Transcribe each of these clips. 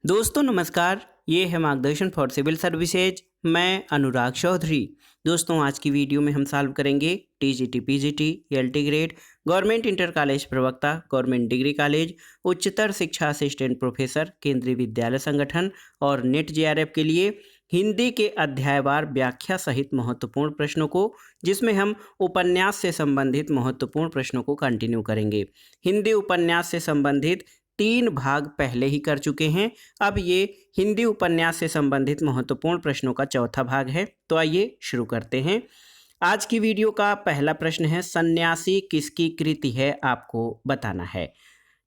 दोस्तों नमस्कार, ये है मार्गदर्शन फॉर सिविल सर्विसेज। मैं अनुराग चौधरी। दोस्तों आज की वीडियो में हम सॉल्व करेंगे TGT, PGT, LT grade, government inter college प्रवक्ता, गवर्नमेंट डिग्री कॉलेज, उच्चतर शिक्षा असिस्टेंट प्रोफेसर, केंद्रीय विद्यालय संगठन और नेट जेआरएफ के लिए हिंदी के अध्यायवार व्याख्या सहित महत्वपूर्ण प्रश्नों को, जिसमें हम उपन्यास से संबंधित महत्वपूर्ण प्रश्नों को कंटिन्यू करेंगे। हिंदी उपन्यास से संबंधित 3 भाग पहले ही कर चुके हैं। अब ये हिंदी उपन्यास से संबंधित महत्वपूर्ण प्रश्नों का चौथा भाग है। तो आइए शुरू करते हैं। आज की वीडियो का पहला प्रश्न है, सन्यासी किसकी कृति है, आपको बताना है।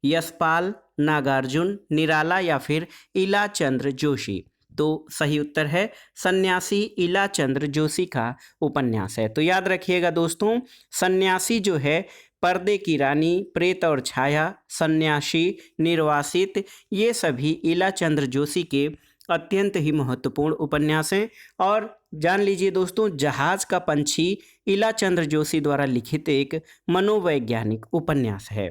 यशपाल, नागार्जुन, निराला या फिर इलाचंद्र जोशी। तो सही उत्तर है सन्यासी इलाचंद्र जोशी का उपन्यास है। तो याद रखिएगा दोस्तों, सन्यासी जो है पर्दे की रानी, प्रेत और छाया, सन्यासी, निर्वासित, ये सभी इलाचंद्र जोशी के अत्यंत ही महत्वपूर्ण उपन्यास हैं। और जान लीजिए दोस्तों, जहाज का पंछी इलाचंद्र जोशी द्वारा लिखित एक मनोवैज्ञानिक उपन्यास है।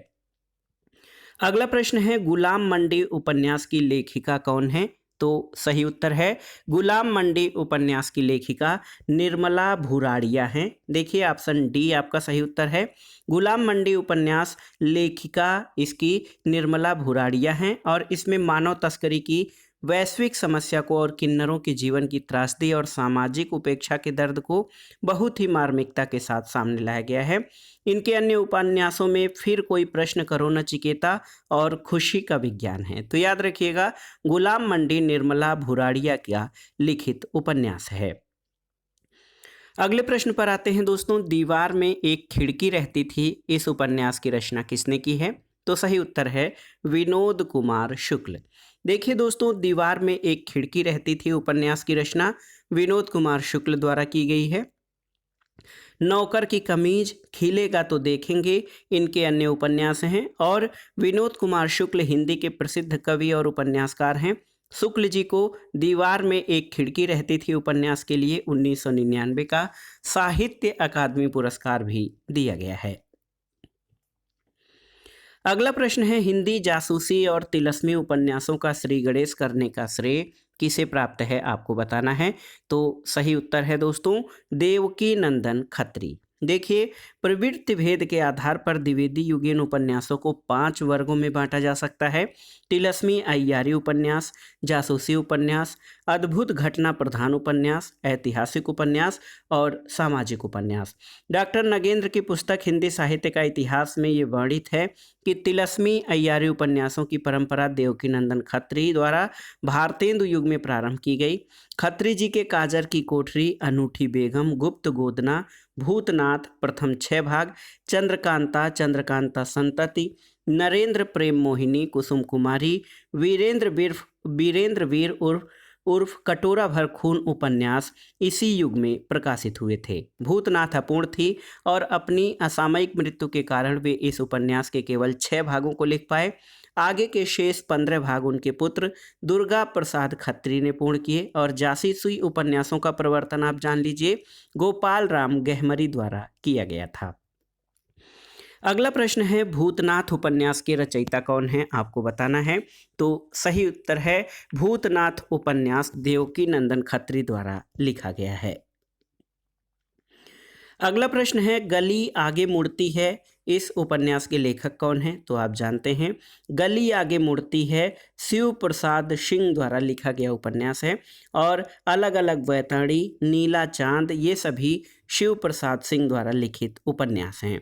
अगला प्रश्न है, गुलाम मंडी उपन्यास की लेखिका कौन है। तो सही उत्तर है गुलाम मंडी उपन्यास की लेखिका निर्मला भुराड़िया हैं। देखिए ऑप्शन डी आपका सही उत्तर है। गुलाम मंडी उपन्यास लेखिका इसकी निर्मला भुराड़िया हैं और इसमें मानव तस्करी की वैश्विक समस्या को और किन्नरों के जीवन की त्रासदी और सामाजिक उपेक्षा के दर्द को बहुत ही मार्मिकता के साथ सामने लाया गया है। इनके अन्य उपन्यासों में फिर कोई प्रश्न करो नचिकेता और खुशी का विज्ञान है। तो याद रखिएगा, गुलाम मंडी निर्मला भुराड़िया का लिखित उपन्यास है। अगले प्रश्न पर आते हैं दोस्तों, दीवार में एक खिड़की रहती थी, इस उपन्यास की रचना किसने की है। तो सही उत्तर है विनोद कुमार शुक्ल। देखिए दोस्तों, दीवार में एक खिड़की रहती थी उपन्यास की रचना विनोद कुमार शुक्ल द्वारा की गई है। नौकर की कमीज, खिलेगा तो देखेंगे, इनके अन्य उपन्यास हैं। और विनोद कुमार शुक्ल हिंदी के प्रसिद्ध कवि और उपन्यासकार हैं। शुक्ल जी को दीवार में एक खिड़की रहती थी उपन्यास के लिए 1999 का साहित्य अकादमी पुरस्कार भी दिया गया है। अगला प्रश्न है, हिंदी जासूसी और तिलस्मी उपन्यासों का श्री गणेश करने का श्रेय किसे प्राप्त है, आपको बताना है। तो सही उत्तर है दोस्तों देवकी नंदन खत्री। देखिए, प्रवृत्ति भेद के आधार पर द्विवेदी युगीन उपन्यासों को 5 वर्गों में बांटा जा सकता है। तिलस्मी अय्यारी उपन्यास, जासूसी उपन्यास, अद्भुत घटना प्रधान उपन्यास, ऐतिहासिक उपन्यास और सामाजिक उपन्यास। डॉक्टर नगेंद्र की पुस्तक हिंदी साहित्य का इतिहास में ये वर्णित है कि तिलस्मी अय्यारी उपन्यासों की परंपरा देवकीनंदन खत्री द्वारा भारतेंदु युग में प्रारंभ की गई। खत्री जी के काजर की कोठरी, अनूठी बेगम, गुप्त गोदना, भूतनाथ प्रथम 6 भाग, चंद्रकांता, चंद्रकांता संतति, नरेंद्र प्रेम मोहिनी, कुसुम कुमारी, वीरेंद्र वीर उर्फ कटोरा भर खून उपन्यास इसी युग में प्रकाशित हुए थे। भूतनाथ अपूर्ण थी और अपनी असामयिक मृत्यु के कारण वे इस उपन्यास के केवल 6 भागों को लिख पाए। आगे के शेष 15 भाग उनके पुत्र दुर्गा प्रसाद खत्री ने पूर्ण किए। और जासूसी उपन्यासों का प्रवर्तन आप जान लीजिए गोपाल राम गहमरी द्वारा किया गया था। अगला प्रश्न है, भूतनाथ उपन्यास के रचयिता कौन है, आपको बताना है। तो सही उत्तर है भूतनाथ उपन्यास देवकी नंदन खत्री द्वारा लिखा गया है। अगला प्रश्न है, गली आगे मुड़ती है, इस उपन्यास के लेखक कौन हैं। तो आप जानते हैं गली आगे मुड़ती है शिव प्रसाद सिंह द्वारा लिखा गया उपन्यास है। और अलग अलग वैतरणी, नीला चांद, ये सभी शिव प्रसाद सिंह द्वारा लिखित उपन्यास हैं।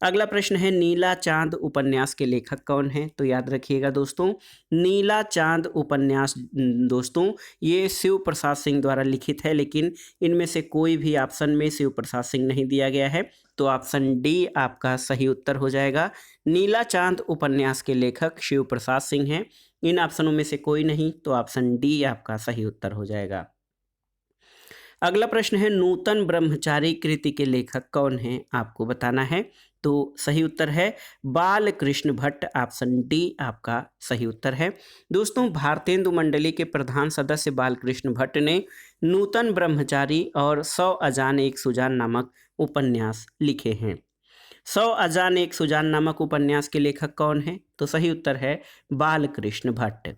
अगला प्रश्न है, नीला चांद उपन्यास के लेखक कौन हैं। तो याद रखिएगा दोस्तों, नीला चांद उपन्यास दोस्तों ये शिव प्रसाद सिंह द्वारा लिखित है, लेकिन इनमें से कोई भी ऑप्शन में शिव प्रसाद सिंह नहीं दिया गया है। तो ऑप्शन डी आपका सही उत्तर हो जाएगा। नीला चांद उपन्यास के लेखक शिव प्रसाद सिंह हैं। इन ऑप्शनों में से कोई नहीं, तो ऑप्शन डी आपका सही उत्तर हो जाएगा। अगला प्रश्न है, नूतन ब्रह्मचारी कृति के लेखक कौन हैं, आपको बताना है। तो सही उत्तर है बाल कृष्ण भट्ट। ऑप्शन डी आपका सही उत्तर है। दोस्तों, भारतेंदु मंडली के प्रधान सदस्य बालकृष्ण भट्ट ने नूतन ब्रह्मचारी और 100 अजान एक सुजान नामक उपन्यास लिखे हैं। 100 अजान एक सुजान नामक उपन्यास के लेखक कौन हैं। तो सही उत्तर है बालकृष्ण भट्ट।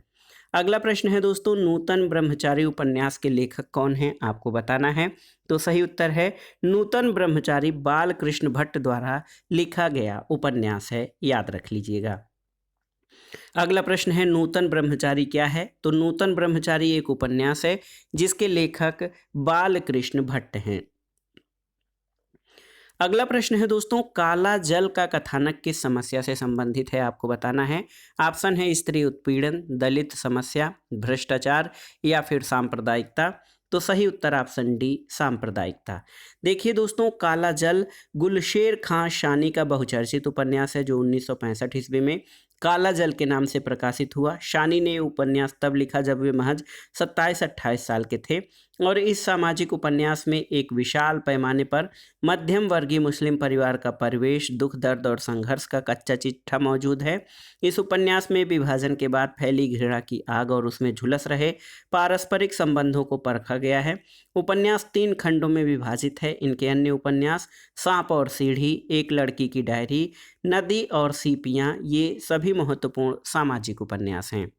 अगला प्रश्न है दोस्तों, नूतन ब्रह्मचारी उपन्यास के लेखक कौन हैं, आपको बताना है। तो सही उत्तर है नूतन ब्रह्मचारी बाल कृष्ण भट्ट द्वारा लिखा गया उपन्यास है, याद रख लीजिएगा। अगला प्रश्न है, नूतन ब्रह्मचारी क्या है? तो नूतन ब्रह्मचारी एक उपन्यास है जिसके लेखक बाल कृष्ण भट्ट हैं। अगला प्रश्न है दोस्तों, काला जल का कथानक किस समस्या से संबंधित है, आपको बताना है। ऑप्शन है स्त्री उत्पीड़न, दलित समस्या, भ्रष्टाचार या फिर सांप्रदायिकता। तो सही उत्तर ऑप्शन डी, सांप्रदायिकता। देखिए दोस्तों, काला जल गुलशेर खां शानी का बहुचर्चित उपन्यास है जो 1965 ईस्वी में काला जल के नाम से प्रकाशित हुआ। शानी ने उपन्यास तब लिखा जब वे महज 27-28 साल के थे और इस सामाजिक उपन्यास में एक विशाल पैमाने पर मध्यम वर्गीय मुस्लिम परिवार का परिवेश, दुख, दर्द और संघर्ष का कच्चा चिट्ठा मौजूद है। इस उपन्यास में विभाजन के बाद फैली घृणा की आग और उसमें झुलस रहे पारस्परिक संबंधों को परखा गया है। उपन्यास 3 खंडों में विभाजित है। इनके अन्य उपन्यास सांप और सीढ़ी, एक लड़की की डायरी, नदी और सीपियाँ, ये सभी महत्वपूर्ण सामाजिक उपन्यास हैं।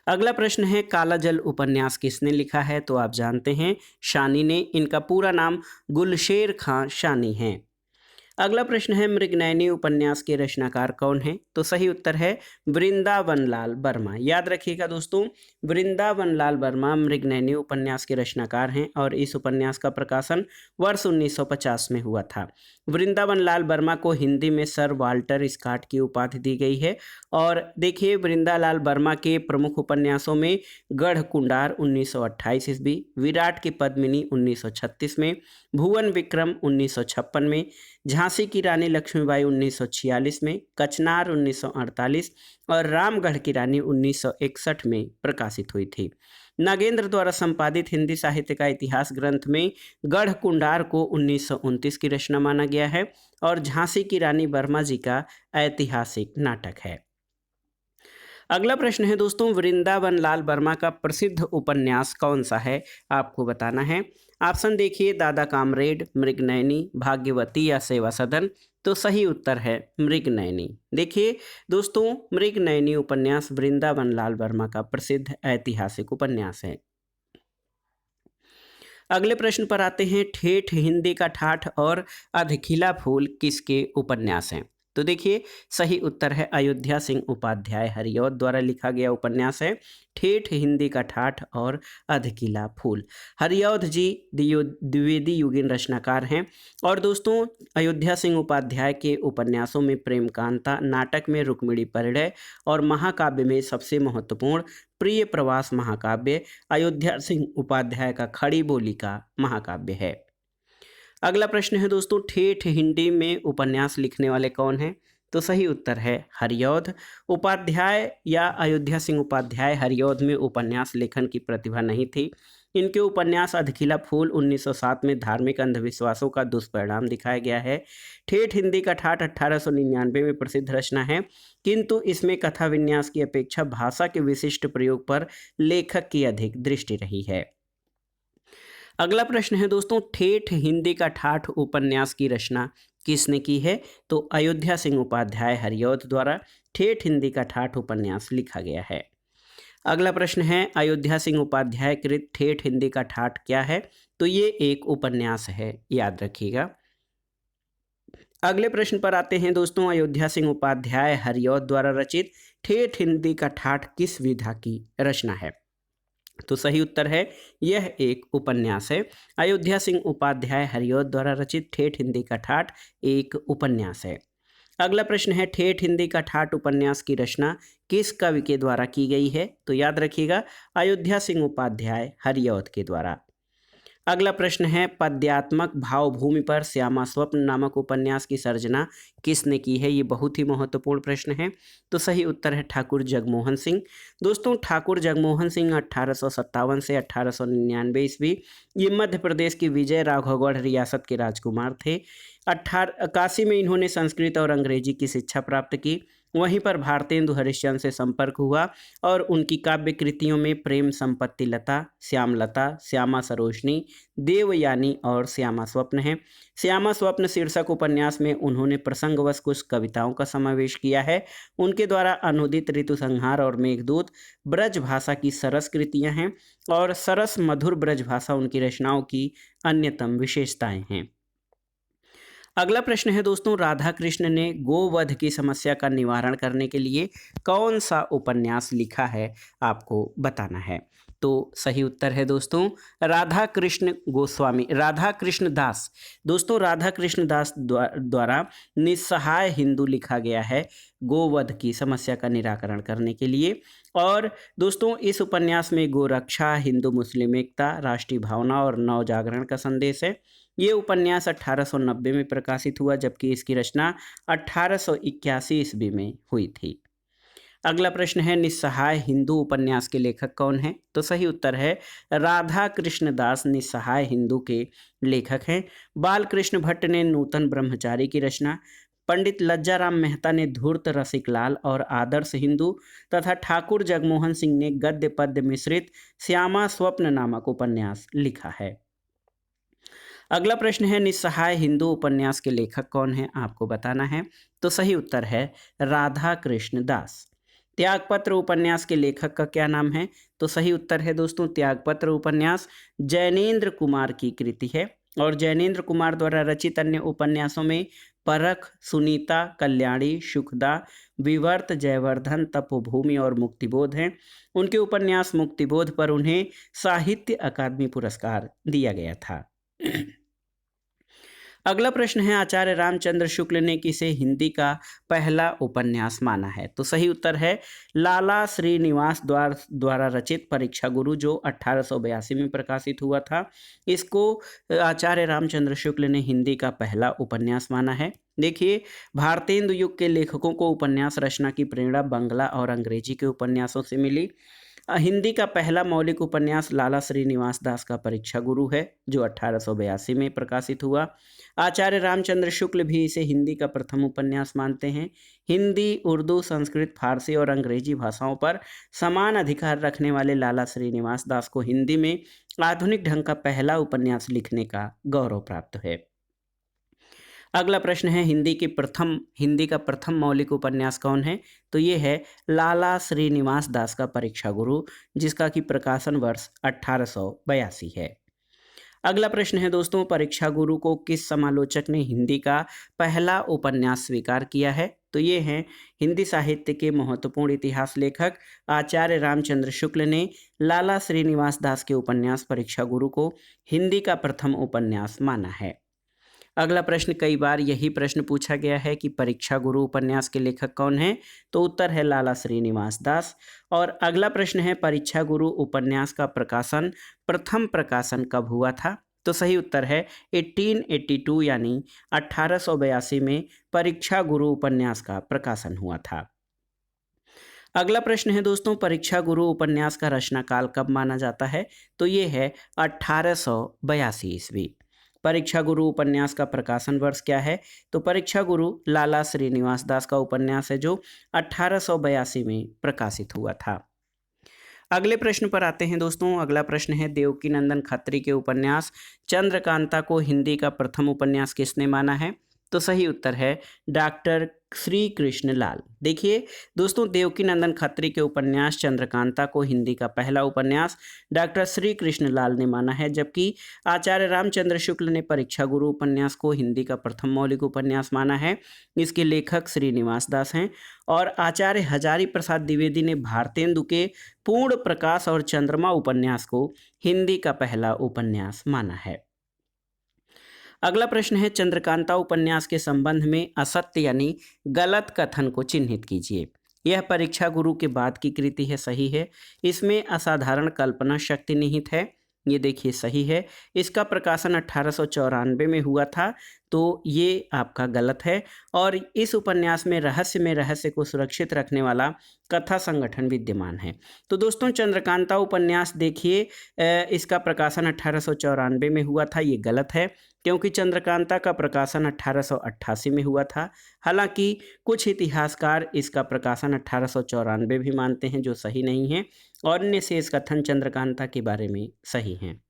अगला प्रश्न है, काला जल उपन्यास किसने लिखा है? तो आप जानते हैं शानी ने। इनका पूरा नाम गुलशेर खां शानी है। अगला प्रश्न है, मृगनयनी उपन्यास के रचनाकार कौन हैं? तो सही उत्तर है वृंदावन लाल वर्मा। याद रखिएगा दोस्तों, वृंदावन लाल वर्मा मृगनयनी उपन्यास के रचनाकार हैं और इस उपन्यास का प्रकाशन वर्ष 1950 में हुआ था। वृंदावन लाल वर्मा को हिंदी में सर वाल्टर स्कॉट की उपाधि दी गई है। और देखिए, वृंदालाल वर्मा के प्रमुख उपन्यासों में गढ़ कुंडार 1928 ईस्वी, विराट की पद्मिनी 1936 में, भुवन विक्रम 1956 में, झांसी की रानी लक्ष्मीबाई 1946 में, कचनार 1948 और रामगढ़ की रानी 1961 में प्रकाशित हुई थी। नागेंद्र द्वारा संपादित हिंदी साहित्य का इतिहास ग्रंथ में गढ़ कुंडार को 1929 की रचना माना गया है और झांसी की रानी वर्मा जी का ऐतिहासिक नाटक है। अगला प्रश्न है दोस्तों, वृंदावन लाल वर्मा का प्रसिद्ध उपन्यास कौन सा है, आपको बताना है। ऑप्शन देखिए, दादा कामरेड, मृगनयनी, भाग्यवती या सेवा सदन। तो सही उत्तर है मृगनयनी। देखिए दोस्तों, मृगनयनी उपन्यास वृंदावन लाल वर्मा का प्रसिद्ध ऐतिहासिक उपन्यास है। अगले प्रश्न पर आते हैं, ठेठ हिंदी का ठाठ और अधखिला फूल किसके उपन्यास हैं? तो देखिए, सही उत्तर है अयोध्या सिंह उपाध्याय हरिऔध द्वारा लिखा गया उपन्यास है ठेठ हिंदी का ठाठ और अधकिला फूल। हरिऔध जी द्विवेदी युगीन रचनाकार हैं। और दोस्तों, अयोध्या सिंह उपाध्याय के उपन्यासों में प्रेम कांता, नाटक में रुक्मिणी परिणय और महाकाव्य में सबसे महत्वपूर्ण प्रिय प्रवास महाकाव्य अयोध्या सिंह उपाध्याय का खड़ी बोली का महाकाव्य है। अगला प्रश्न है दोस्तों, ठेठ हिंदी में उपन्यास लिखने वाले कौन हैं? तो सही उत्तर है हरिऔध उपाध्याय या अयोध्या सिंह उपाध्याय। हरिऔध में उपन्यास लेखन की प्रतिभा नहीं थी। इनके उपन्यास अधखिला फूल 1907 में धार्मिक अंधविश्वासों का दुष्परिणाम दिखाया गया है। ठेठ हिंदी का ठाठ 1899 में प्रसिद्ध रचना है, किंतु इसमें कथा विन्यास की अपेक्षा भाषा के विशिष्ट प्रयोग पर लेखक की अधिक दृष्टि रही है। अगला प्रश्न है दोस्तों, ठेठ हिंदी का ठाठ उपन्यास की रचना किसने की है? तो अयोध्या सिंह उपाध्याय हरिऔध द्वारा ठेठ हिंदी का ठाठ उपन्यास लिखा गया है। अगला प्रश्न है, अयोध्या सिंह उपाध्याय कृत ठेठ हिंदी का ठाठ क्या है? तो ये एक उपन्यास है, याद रखिएगा। अगले प्रश्न पर आते हैं दोस्तों, अयोध्या सिंह उपाध्याय हरिऔध द्वारा रचित ठेठ हिंदी का ठाठ किस विधा की रचना है? तो सही उत्तर है यह एक उपन्यास है। अयोध्या सिंह उपाध्याय हरिऔध द्वारा रचित ठेठ हिंदी का ठाठ एक उपन्यास है। अगला प्रश्न है, ठेठ हिंदी का ठाठ उपन्यास की रचना किस कवि के द्वारा की गई है? तो याद रखिएगा, अयोध्या सिंह उपाध्याय हरिऔध के द्वारा। अगला प्रश्न है, पद्यात्मक भावभूमि पर श्यामा स्वप्न नामक उपन्यास की सर्जना किसने की है? ये बहुत ही महत्वपूर्ण प्रश्न है। तो सही उत्तर है ठाकुर जगमोहन सिंह। दोस्तों, ठाकुर जगमोहन सिंह 1857 से 1899 ईस्वी ये मध्य प्रदेश की विजय राघवगढ़ रियासत के राजकुमार थे। 1881 में इन्होंने संस्कृत और अंग्रेजी की शिक्षा प्राप्त की वहीं पर भारतेंदु हरिश्चंद्र से संपर्क हुआ और उनकी काव्य कृतियों में प्रेम संपत्ति लता, श्यामलता, श्यामा सरोजनी, देवयानी और श्यामा स्वप्न है। श्यामा स्वप्न शीर्षक उपन्यास में उन्होंने प्रसंगवश कुछ कविताओं का समावेश किया है। उनके द्वारा अनुदित, ऋतु संहार और मेघदूत ब्रज भाषा की सरस कृतियां हैं और सरस मधुर ब्रज भाषा उनकी रचनाओं की अन्यतम विशेषताएं हैं। अगला प्रश्न है दोस्तों, राधा कृष्ण ने गोवध की समस्या का निवारण करने के लिए कौन सा उपन्यास लिखा है, आपको बताना है। तो सही उत्तर है दोस्तों राधा कृष्ण गोस्वामी, राधा कृष्ण दास। दोस्तों राधा कृष्ण दास द्वारा निस्सहाय हिंदू लिखा गया है गोवध की समस्या का निराकरण करने के लिए। और दोस्तों इस उपन्यास में गोरक्षा, हिंदू मुस्लिम एकता, राष्ट्रीय भावना और नव जागरण का संदेश है। ये उपन्यास 1890 में प्रकाशित हुआ, जबकि इसकी रचना 1881 ईस्वी में हुई थी। अगला प्रश्न है, निस्सहाय हिंदू उपन्यास के लेखक कौन हैं? तो सही उत्तर है राधा कृष्ण दास निस्सहाय हिंदू के लेखक हैं। बालकृष्ण भट्ट ने नूतन ब्रह्मचारी की रचना, पंडित लज्जाराम मेहता ने धूर्त रसिकलाल और आदर्श हिंदू तथा ठाकुर जगमोहन सिंह ने गद्य पद्य मिश्रित श्यामा स्वप्न नामक उपन्यास लिखा है। अगला प्रश्न है, निस्सहाय हिंदू उपन्यास के लेखक कौन है, आपको बताना है। तो सही उत्तर है राधा कृष्ण दास। त्यागपत्र उपन्यास के लेखक का क्या नाम है? तो सही उत्तर है दोस्तों त्यागपत्र उपन्यास जैनेन्द्र कुमार की कृति है और जैनेन्द्र कुमार द्वारा रचित अन्य उपन्यासों में परख, सुनीता, कल्याणी, सुखदा, विवर्त, जयवर्धन, तपोभूमि और मुक्तिबोध हैं। उनके उपन्यास मुक्तिबोध पर उन्हें साहित्य अकादमी पुरस्कार दिया गया था। अगला प्रश्न है, आचार्य रामचंद्र शुक्ल ने किसे हिंदी का पहला उपन्यास माना है? तो सही उत्तर है लाला श्रीनिवास द्वारा रचित परीक्षा गुरु, जो 1882 में प्रकाशित हुआ था। इसको आचार्य रामचंद्र शुक्ल ने हिंदी का पहला उपन्यास माना है। देखिए, भारतेंदु युग के लेखकों को उपन्यास रचना की प्रेरणा बंगला और अंग्रेजी के उपन्यासों से मिली। हिंदी का पहला मौलिक उपन्यास लाला श्रीनिवास दास का परीक्षा गुरु है, जो 1882 में प्रकाशित हुआ। आचार्य रामचंद्र शुक्ल भी इसे हिंदी का प्रथम उपन्यास मानते हैं। हिंदी, उर्दू, संस्कृत, फारसी और अंग्रेजी भाषाओं पर समान अधिकार रखने वाले लाला श्रीनिवास दास को हिंदी में आधुनिक ढंग का पहला उपन्यास लिखने का गौरव प्राप्त है। अगला प्रश्न है, हिंदी का प्रथम मौलिक उपन्यास कौन है? तो ये है लाला श्रीनिवास दास का परीक्षा गुरु, जिसका कि प्रकाशन वर्ष 1882 है। अगला प्रश्न है दोस्तों, परीक्षा गुरु को किस समालोचक ने हिंदी का पहला उपन्यास स्वीकार किया है? तो ये हैं हिंदी साहित्य के महत्वपूर्ण इतिहास लेखक आचार्य रामचंद्र शुक्ल ने लाला श्रीनिवास दास के उपन्यास परीक्षा गुरु को हिंदी का प्रथम उपन्यास माना है। अगला प्रश्न, कई बार यही प्रश्न पूछा गया है कि परीक्षा गुरु उपन्यास के लेखक कौन है? तो उत्तर है लाला श्रीनिवास दास। और अगला प्रश्न है, परीक्षा गुरु उपन्यास का प्रथम प्रकाशन कब हुआ था? तो सही उत्तर है 1882 यानी 1882 में परीक्षा गुरु उपन्यास का प्रकाशन हुआ था। अगला प्रश्न है दोस्तों, परीक्षा गुरु उपन्यास का रचना काल कब माना जाता है? तो ये है 1882 ईस्वी। परीक्षा गुरु उपन्यास का प्रकाशन वर्ष क्या है? तो परीक्षा गुरु लाला श्रीनिवास दास का उपन्यास है, जो 1882 में प्रकाशित हुआ था। अगले प्रश्न पर आते हैं दोस्तों। अगला प्रश्न है, देवकीनंदन खत्री के उपन्यास चंद्रकांता को हिंदी का प्रथम उपन्यास किसने माना है? तो सही उत्तर है डॉक्टर श्री कृष्ण लाल। देखिए दोस्तों, देवकीनंदन खत्री के उपन्यास चंद्रकांता को हिंदी का पहला उपन्यास डॉक्टर श्री कृष्ण लाल ने माना है, जबकि आचार्य रामचंद्र शुक्ल ने परीक्षा गुरु उपन्यास को हिंदी का प्रथम मौलिक उपन्यास माना है। इसके लेखक श्रीनिवास दास हैं। और आचार्य हजारी प्रसाद द्विवेदी ने भारतेंदु के पूर्ण प्रकाश और चंद्रमा उपन्यास को हिंदी का पहला उपन्यास माना है। अगला प्रश्न है, चंद्रकांता उपन्यास के संबंध में असत्य यानी गलत कथन को चिन्हित कीजिए। यह परीक्षा गुरु के बाद की कृति है, सही है। इसमें असाधारण कल्पना शक्ति निहित है, ये देखिए सही है। इसका प्रकाशन 1894 में हुआ था। तो ये आपका गलत है। और इस उपन्यास में रहस्य को सुरक्षित रखने वाला कथा संगठन विद्यमान है। तो दोस्तों चंद्रकांता उपन्यास देखिए, इसका प्रकाशन 1894 में हुआ था, ये गलत है क्योंकि चंद्रकांता का प्रकाशन 1888 में हुआ था। हालांकि कुछ इतिहासकार इसका प्रकाशन 1894 भी मानते हैं, जो सही नहीं है, और अन्य शेष कथन चंद्रकांता के बारे में सही हैं।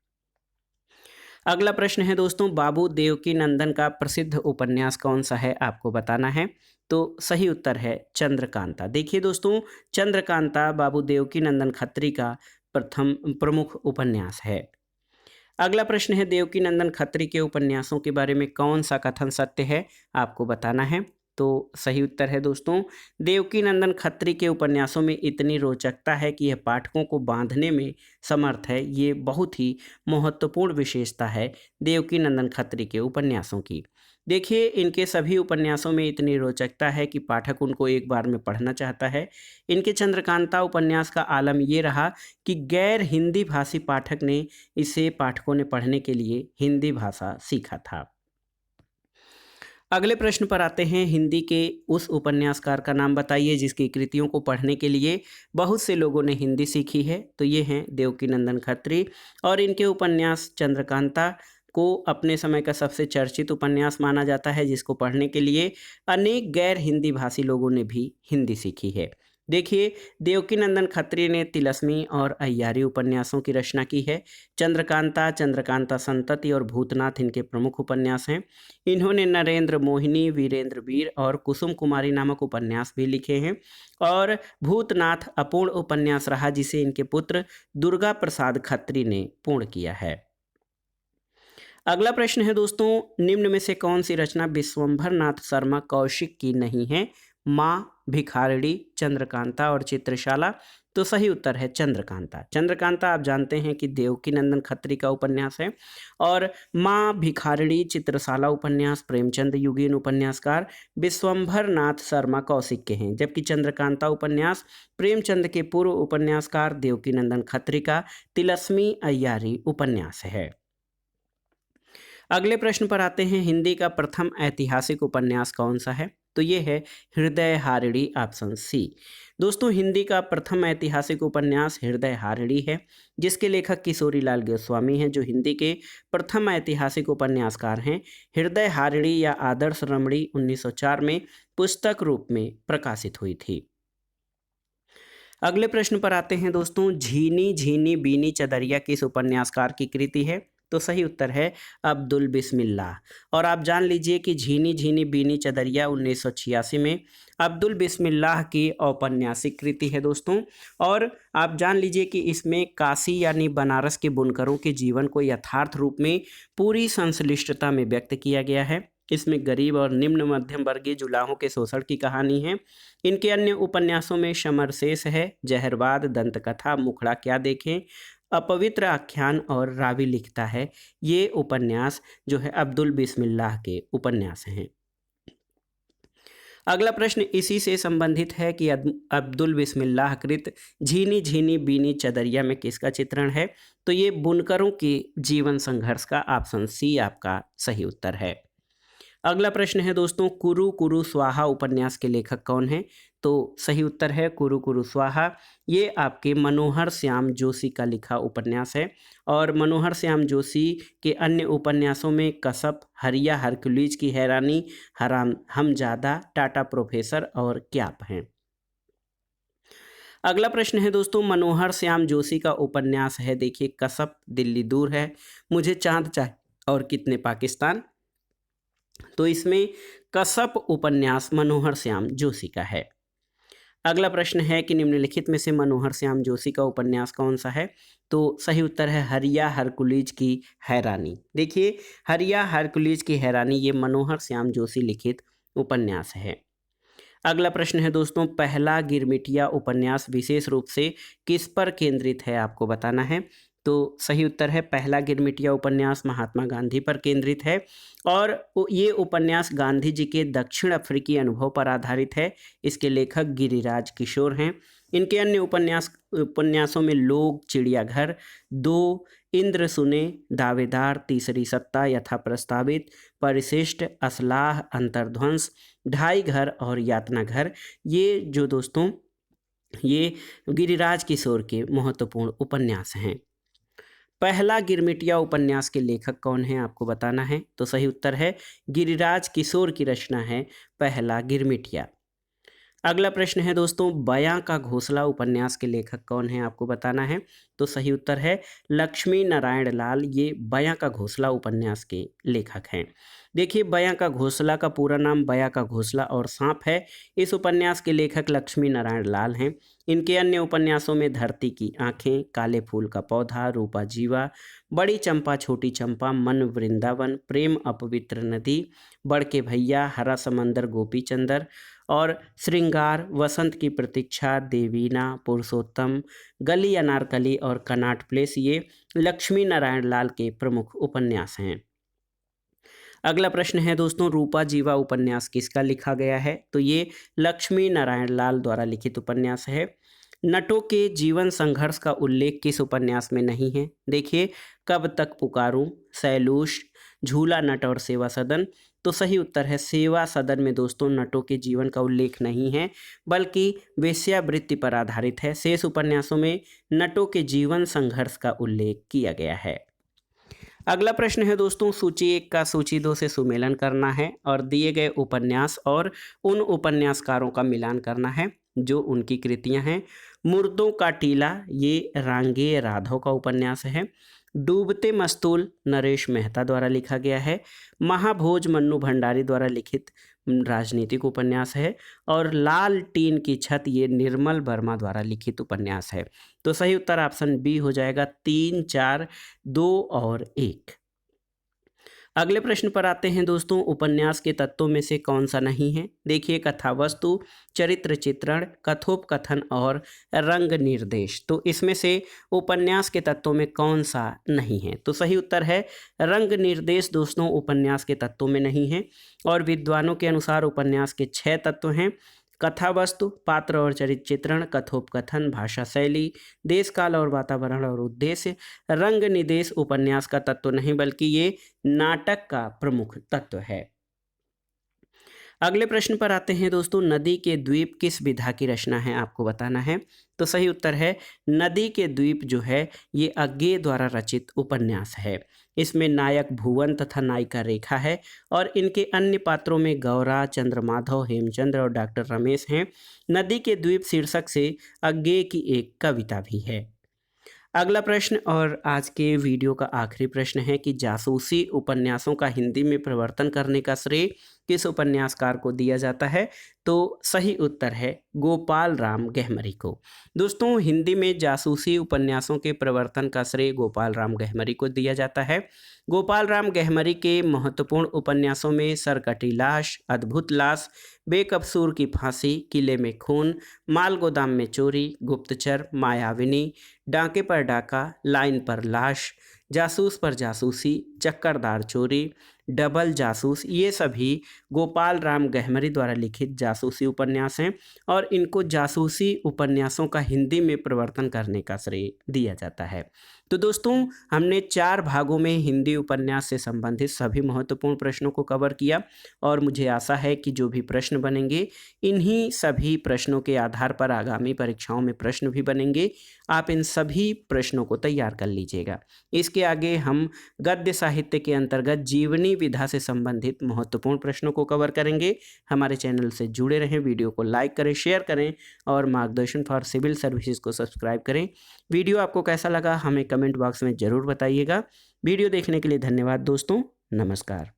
अगला प्रश्न है दोस्तों, बाबू देवकी नंदन का प्रसिद्ध उपन्यास कौन सा है, आपको बताना है। तो सही उत्तर है चंद्रकांता। देखिए दोस्तों, चंद्रकांता बाबू देवकी नंदन खत्री का प्रथम प्रमुख उपन्यास है। अगला प्रश्न है, देवकी नंदन खत्री के उपन्यासों के बारे में कौन सा कथन सत्य है, आपको बताना है। तो सही उत्तर है दोस्तों, देवकी नंदन खत्री के उपन्यासों में इतनी रोचकता है कि यह पाठकों को बांधने में समर्थ है। ये बहुत ही महत्वपूर्ण विशेषता है देवकी नंदन खत्री के उपन्यासों की। देखिए, इनके सभी उपन्यासों में इतनी रोचकता है कि पाठक उनको एक बार में पढ़ना चाहता है। इनके चंद्रकांता उपन्यास का आलम ये रहा कि गैर हिंदी भाषी पाठक ने इसे पाठकों ने पढ़ने के लिए हिंदी भाषा सीखा था। अगले प्रश्न पर आते हैं, हिंदी के उस उपन्यासकार का नाम बताइए जिसकी कृतियों को पढ़ने के लिए बहुत से लोगों ने हिंदी सीखी है। तो ये हैं देवकी नंदन खत्री, और इनके उपन्यास चंद्रकांता को अपने समय का सबसे चर्चित उपन्यास माना जाता है, जिसको पढ़ने के लिए अनेक गैर हिंदी भाषी लोगों ने भी हिंदी सीखी है। देखिए, देवकी नंदन खत्री ने तिलस्मी और अय्यारी उपन्यासों की रचना की है। चंद्रकांता, चंद्रकांता संतति और भूतनाथ इनके प्रमुख उपन्यास हैं। इन्होंने नरेंद्र मोहिनी, वीरेंद्र वीर और कुसुम कुमारी नामक उपन्यास भी लिखे हैं। और भूतनाथ अपूर्ण उपन्यास रहा, जिसे इनके पुत्र दुर्गा प्रसाद खत्री ने पूर्ण किया है। अगला प्रश्न है दोस्तों, निम्न में से कौन सी रचना विश्वंभर नाथ शर्मा कौशिक की नहीं है? माँ, भिखारड़ी, चंद्रकांता और चित्रशाला। तो सही उत्तर है चंद्रकांता। चंद्रकांता आप जानते हैं कि देवकी नंदन खत्री का उपन्यास है, और माँ, भिखारड़ी, चित्रशाला उपन्यास प्रेमचंद युगीन उपन्यासकार विश्वंभर नाथ शर्मा कौशिक के हैं, जबकि चंद्रकांता उपन्यास प्रेमचंद के पूर्व उपन्यासकार देवकी नंदन खत्री का तिलस्मी अय्यारी उपन्यास है। अगले प्रश्न पर आते हैं, हिंदी का प्रथम ऐतिहासिक उपन्यास कौन सा है? तो ये है हृदय हारिणी, ऑप्शन सी। दोस्तों, हिंदी का प्रथम ऐतिहासिक उपन्यास हृदय हारिणी है, जिसके लेखक किशोरी लाल गोस्वामी हैं, जो हिंदी के प्रथम ऐतिहासिक उपन्यासकार हैं। हृदय हारिणी या आदर्श रमणी 1904 में पुस्तक रूप में प्रकाशित हुई थी। अगले प्रश्न पर आते हैं दोस्तों, झीनी झीनी बीनी चदरिया किस उपन्यासकार की कृति है? तो सही उत्तर है अब्दुल बिस्मिल्लाह। और आप जान लीजिए कि झीनी झीनी बीनी चदरिया 1986 में अब्दुल बिस्मिल्लाह की औपन्यासिक कृति है दोस्तों। और आप जान लीजिए कि इसमें काशी यानी बनारस के बुनकरों के जीवन को यथार्थ रूप में पूरी संश्लिष्टता में व्यक्त किया गया है। इसमें गरीब और निम्न मध्यम वर्गीय जुलाहों के शोषण की कहानी है। इनके अन्य उपन्यासों में समरशेष है, जहरवाद, दंतकथा, मुखड़ा क्या देखें, अपवित्र आख्यान और रावी लिखता है। ये उपन्यास जो है अब्दुल बिस्मिल्लाह के उपन्यास हैं। अगला प्रश्न इसी से संबंधित है कि अब्दुल बिस्मिल्लाह कृत झीनी झीनी बीनी चदरिया में किसका चित्रण है? तो ये बुनकरों के जीवन संघर्ष का, ऑप्शन सी आपका सही उत्तर है। अगला प्रश्न है दोस्तों, कुरु कुरु स्वाहा उपन्यास के लेखक कौन हैं? तो सही उत्तर है कुरु कुरु स्वाहा। ये आपके मनोहर श्याम जोशी का लिखा उपन्यास है। और मनोहर श्याम जोशी के अन्य उपन्यासों में कसब, हरिया हरकुलीज की हैरानी, हराम हमजादा, टाटा प्रोफेसर और क्याप हैं। अगला प्रश्न है दोस्तों, मनोहर श्याम जोशी का उपन्यास है, देखिए, कसब, दिल्ली दूर है, मुझे चांद चाहिए और कितने पाकिस्तान। तो इसमें कसब उपन्यास मनोहर श्याम जोशी का है। अगला प्रश्न है कि निम्नलिखित में से मनोहर श्याम जोशी का उपन्यास कौन सा है? तो सही उत्तर है हरिया हरकुलीज की हैरानी। देखिए, हरिया हरकुलीज की हैरानी ये मनोहर श्याम जोशी लिखित उपन्यास है। अगला प्रश्न है दोस्तों, पहला गिरमिटिया उपन्यास विशेष रूप से किस पर केंद्रित है, आपको बताना है। तो सही उत्तर है पहला गिरमिटिया उपन्यास महात्मा गांधी पर केंद्रित है। और ये उपन्यास गांधी जी के दक्षिण अफ्रीकी अनुभव पर आधारित है। इसके लेखक गिरिराज किशोर हैं। इनके अन्य उपन्यासों में लोग, चिड़ियाघर, दो, इंद्र सुने दावेदार, तीसरी सत्ता यथा प्रस्तावित, परिशिष्ट, असलाह, अंतर्ध्वंस, ढाई घर और यातना घर। ये जो दोस्तों ये गिरिराज किशोर के महत्वपूर्ण उपन्यास हैं। पहला गिरमिटिया उपन्यास के लेखक कौन है आपको बताना है। तो सही उत्तर है गिरिराज किशोर की रचना है पहला गिरमिटिया। अगला प्रश्न है दोस्तों, बयां का घोंसला उपन्यास के लेखक कौन है आपको बताना है। तो सही उत्तर है लक्ष्मी नारायण लाल, ये बयां का घोंसला उपन्यास के लेखक हैं। देखिए, बयां का घोंसला का पूरा नाम बयां का घोंसला और सांप है। इस उपन्यास के लेखक लक्ष्मी नारायण लाल हैं। इनके अन्य उपन्यासों में धरती की आंखें, काले फूल का पौधा, रूपा जीवा, बड़ी चंपा छोटी चंपा, मन वृंदावन, प्रेम अपवित्र नदी, बड़के भैया, हरा समंदर, गोपी चंदर और श्रृंगार, वसंत की प्रतीक्षा, देवीना, पुरुषोत्तम, गली अनारकली और कनॉट प्लेस, ये लक्ष्मी नारायण लाल के प्रमुख उपन्यास हैं। अगला प्रश्न है दोस्तों, रूपा जीवा उपन्यास किसका लिखा गया है। तो ये लक्ष्मी नारायण लाल द्वारा लिखित उपन्यास है। नटों के जीवन संघर्ष का उल्लेख किस उपन्यास में नहीं है। देखिए, कब तक पुकारूं, सैलूष, झूला नट और सेवा सदन। तो सही उत्तर है सेवा सदन में दोस्तों नटों के जीवन का उल्लेख नहीं है, बल्कि वेश्यावृत्ति पर आधारित है। शेष उपन्यासों में नटों के जीवन संघर्ष का उल्लेख किया गया है। अगला प्रश्न है दोस्तों, सूची 1 का सूची 2 से सुमेलन करना है और दिए गए उपन्यास और उन उपन्यासकारों का मिलान करना है जो उनकी कृतियां हैं। मुर्दों का टीला, ये रांगे राघव का उपन्यास है। डूबते मस्तूल नरेश मेहता द्वारा लिखा गया है। महाभोज मन्नू भंडारी द्वारा लिखित राजनीतिक उपन्यास है। और लाल टीन की छत, ये निर्मल वर्मा द्वारा लिखित उपन्यास है। तो सही उत्तर ऑप्शन बी हो जाएगा 3, 4, 2 और 1। अगले प्रश्न पर आते हैं दोस्तों, उपन्यास के तत्वों में से कौन सा नहीं है। देखिए, कथा वस्तु, चरित्र चित्रण, कथोपकथन और रंग निर्देश। तो इसमें से उपन्यास के तत्वों में कौन सा नहीं है। तो सही उत्तर है रंग निर्देश दोस्तों उपन्यास के तत्वों में नहीं है। और विद्वानों के अनुसार उपन्यास के 6 तत्व हैं। कथा वस्तु, पात्र और चरित्र चित्रण, कथोपकथन, भाषा शैली, देश काल और वातावरण और उद्देश्य। रंग निदेश उपन्यास का तत्व नहीं, बल्कि ये नाटक का प्रमुख तत्व है। अगले प्रश्न पर आते हैं दोस्तों, नदी के द्वीप किस विधा की रचना है आपको बताना है। तो सही उत्तर है नदी के द्वीप जो है ये अज्ञेय द्वारा रचित उपन्यास है। इसमें नायक भुवन तथा नायिका रेखा है और इनके अन्य पात्रों में गौरा, चंद्रमाधव, हेमचंद्र और डॉक्टर रमेश हैं। नदी के द्वीप शीर्षक से अज्ञेय की एक कविता भी है। अगला प्रश्न और आज के वीडियो का आखिरी प्रश्न है कि जासूसी उपन्यासों का हिंदी में प्रवर्तन करने का श्रेय किस उपन्यासकार को दिया जाता है। तो सही उत्तर है गोपाल राम गहमरी को। दोस्तों, हिंदी में जासूसी उपन्यासों के प्रवर्तन का श्रेय गोपाल राम गहमरी को दिया जाता है। गोपाल राम गहमरी के महत्वपूर्ण उपन्यासों में सरकटी लाश, अद्भुत लाश, बेकसूर की फांसी, किले में खून, माल गोदाम में चोरी, गुप्तचर, मायाविनी, डाके पर डाका, लाइन पर लाश, जासूस पर जासूसी, चक्करदार चोरी, डबल जासूस, ये सभी गोपाल राम गहमरी द्वारा लिखित जासूसी उपन्यास हैं और इनको जासूसी उपन्यासों का हिंदी में प्रवर्तन करने का श्रेय दिया जाता है। तो दोस्तों, हमने 4 भागों में हिंदी उपन्यास से संबंधित सभी महत्वपूर्ण प्रश्नों को कवर किया और मुझे आशा है कि जो भी प्रश्न बनेंगे इन्हीं सभी प्रश्नों के आधार पर आगामी परीक्षाओं में प्रश्न भी बनेंगे। आप इन सभी प्रश्नों को तैयार कर लीजिएगा। इसके आगे हम गद्य साहित्य के अंतर्गत जीवनी विधा से संबंधित महत्वपूर्ण प्रश्नों को कवर करेंगे। हमारे चैनल से जुड़े रहें, वीडियो को लाइक करें, शेयर करें और मार्गदर्शन फॉर सिविल सर्विसेज को सब्सक्राइब करें। वीडियो आपको कैसा लगा हमें कमेंट बॉक्स में ज़रूर बताइएगा। वीडियो देखने के लिए धन्यवाद दोस्तों, नमस्कार।